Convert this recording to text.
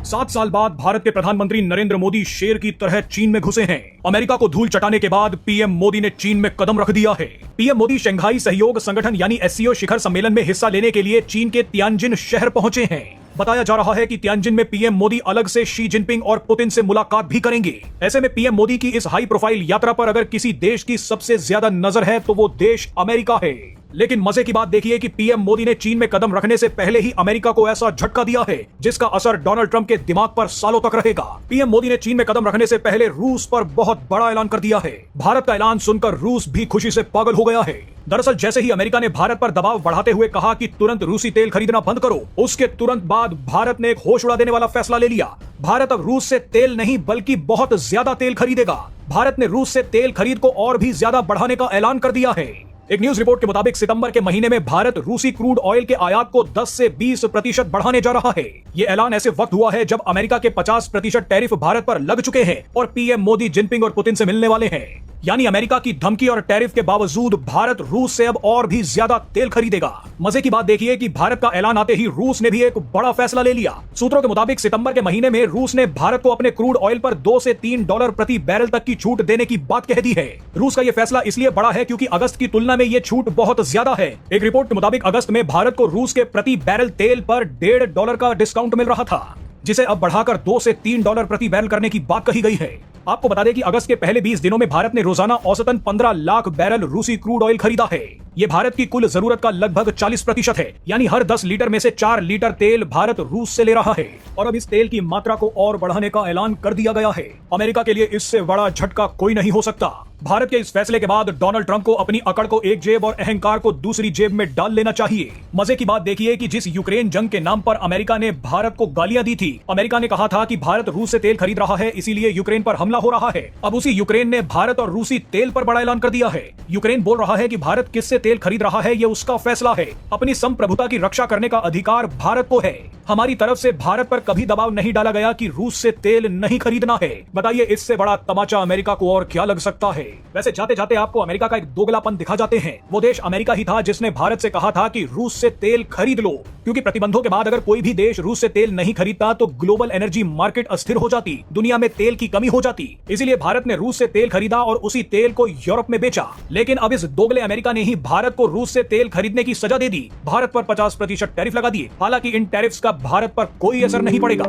7 साल बाद भारत के प्रधानमंत्री नरेंद्र मोदी शेर की तरह चीन में घुसे हैं। अमेरिका को धूल चटाने के बाद पीएम मोदी ने चीन में कदम रख दिया है। पीएम मोदी शंघाई सहयोग संगठन यानी एससीओ शिखर सम्मेलन में हिस्सा लेने के लिए चीन के तियानजिन शहर पहुंचे हैं। बताया जा रहा है कि तियानजिन में पीएम मोदी अलग से शी जिनपिंग और पुतिन से मुलाकात भी करेंगे। ऐसे में पीएम मोदी की इस हाई प्रोफाइल यात्रा पर अगर किसी देश की सबसे ज्यादा नजर है तो वो देश अमेरिका है। लेकिन मजे की बात देखिए कि पीएम मोदी ने चीन में कदम रखने से पहले ही अमेरिका को ऐसा झटका दिया है जिसका असर डोनाल्ड ट्रंप के दिमाग पर सालों तक रहेगा। पीएम मोदी ने चीन में कदम रखने से पहले रूस पर बहुत बड़ा ऐलान कर दिया है। भारत का ऐलान सुनकर रूस भी खुशी से पागल हो गया है। दरअसल जैसे ही अमेरिका ने भारत पर दबाव बढ़ाते हुए कहा कि तुरंत रूसी तेल खरीदना बंद करो, उसके तुरंत बाद भारत ने एक होश उड़ा देने वाला फैसला ले लिया। भारत अब रूस से तेल नहीं बल्कि बहुत ज्यादा तेल खरीदेगा। भारत ने रूस से तेल खरीद को और भी ज्यादा बढ़ाने का ऐलान कर दिया है। एक न्यूज रिपोर्ट के मुताबिक सितंबर के महीने में भारत रूसी क्रूड ऑयल के आयात को 10 से 20% बढ़ाने जा रहा है। ये ऐलान ऐसे वक्त हुआ है जब अमेरिका के 50% टैरिफ भारत पर लग चुके हैं और पीएम मोदी जिनपिंग और पुतिन से मिलने वाले हैं। यानी अमेरिका की धमकी और टैरिफ के बावजूद भारत रूस से अब और भी ज्यादा तेल खरीदेगा। मजे की बात देखिए कि भारत का ऐलान आते ही रूस ने भी एक बड़ा फैसला ले लिया। सूत्रों के मुताबिक सितंबर के महीने में रूस ने भारत को अपने क्रूड ऑयल पर $2 से $3 प्रति बैरल तक की छूट देने की बात कह दी है। रूस का यह फैसला इसलिए बड़ा है क्योंकि अगस्त की तुलना में ये छूट बहुत ज्यादा है। एक रिपोर्ट के मुताबिक अगस्त में भारत को रूस के प्रति बैरल तेल पर $1.5 का डिस्काउंट मिल रहा था, जिसे अब बढ़ाकर $2 से $3 प्रति बैरल करने की बात कही गई है। आपको बता दें कि अगस्त के पहले 20 दिनों में भारत ने रोजाना औसतन 15 लाख बैरल रूसी क्रूड ऑयल खरीदा है। ये भारत की कुल जरूरत का लगभग 40% है। यानी हर 10 लीटर में से 4 लीटर तेल भारत रूस से ले रहा है। और अब इस तेल की मात्रा को और बढ़ाने का ऐलान कर दिया गया है। अमेरिका के लिए इससे बड़ा झटका कोई नहीं हो सकता। भारत के इस फैसले के बाद डोनाल्ड ट्रंप को अपनी अकड़ को एक जेब और अहंकार को दूसरी जेब में डाल लेना चाहिए। मजे की बात देखिए कि जिस यूक्रेन जंग के नाम पर अमेरिका ने भारत को गालियां दी थी, अमेरिका ने कहा था कि भारत रूस से तेल खरीद रहा है इसीलिए यूक्रेन पर हमला हो रहा है। अब उसी यूक्रेन ने भारत और रूसी तेल पर बड़ा ऐलान कर दिया है। यूक्रेन बोल रहा है कि भारत किससे तेल खरीद रहा है ये उसका फैसला है। अपनी संप्रभुता की रक्षा करने का अधिकार भारत को है। हमारी तरफ से भारत पर कभी दबाव नहीं डाला गया कि रूस से तेल नहीं खरीदना है। बताइए इससे बड़ा तमाचा अमेरिका को और क्या लग सकता है। वैसे जाते जाते आपको अमेरिका का एक दोगलापन दिखा जाते हैं। वो देश अमेरिका ही था जिसने भारत से कहा था कि रूस से तेल खरीद लो, क्योंकि प्रतिबंधों के बाद अगर कोई भी देश रूस से तेल नहीं खरीदता तो ग्लोबल एनर्जी मार्केट अस्थिर हो जाती, दुनिया में तेल की कमी हो जाती। इसीलिए भारत ने रूस से तेल खरीदा और उसी तेल को यूरोप में बेचा। लेकिन अब इस दोगले अमेरिका ने ही भारत को रूस से तेल खरीदने की सजा दे दी। भारत पर 50% टैरिफ लगा दिए। हालांकि इन टैरिफ्स का भारत पर कोई असर नहीं पड़ेगा।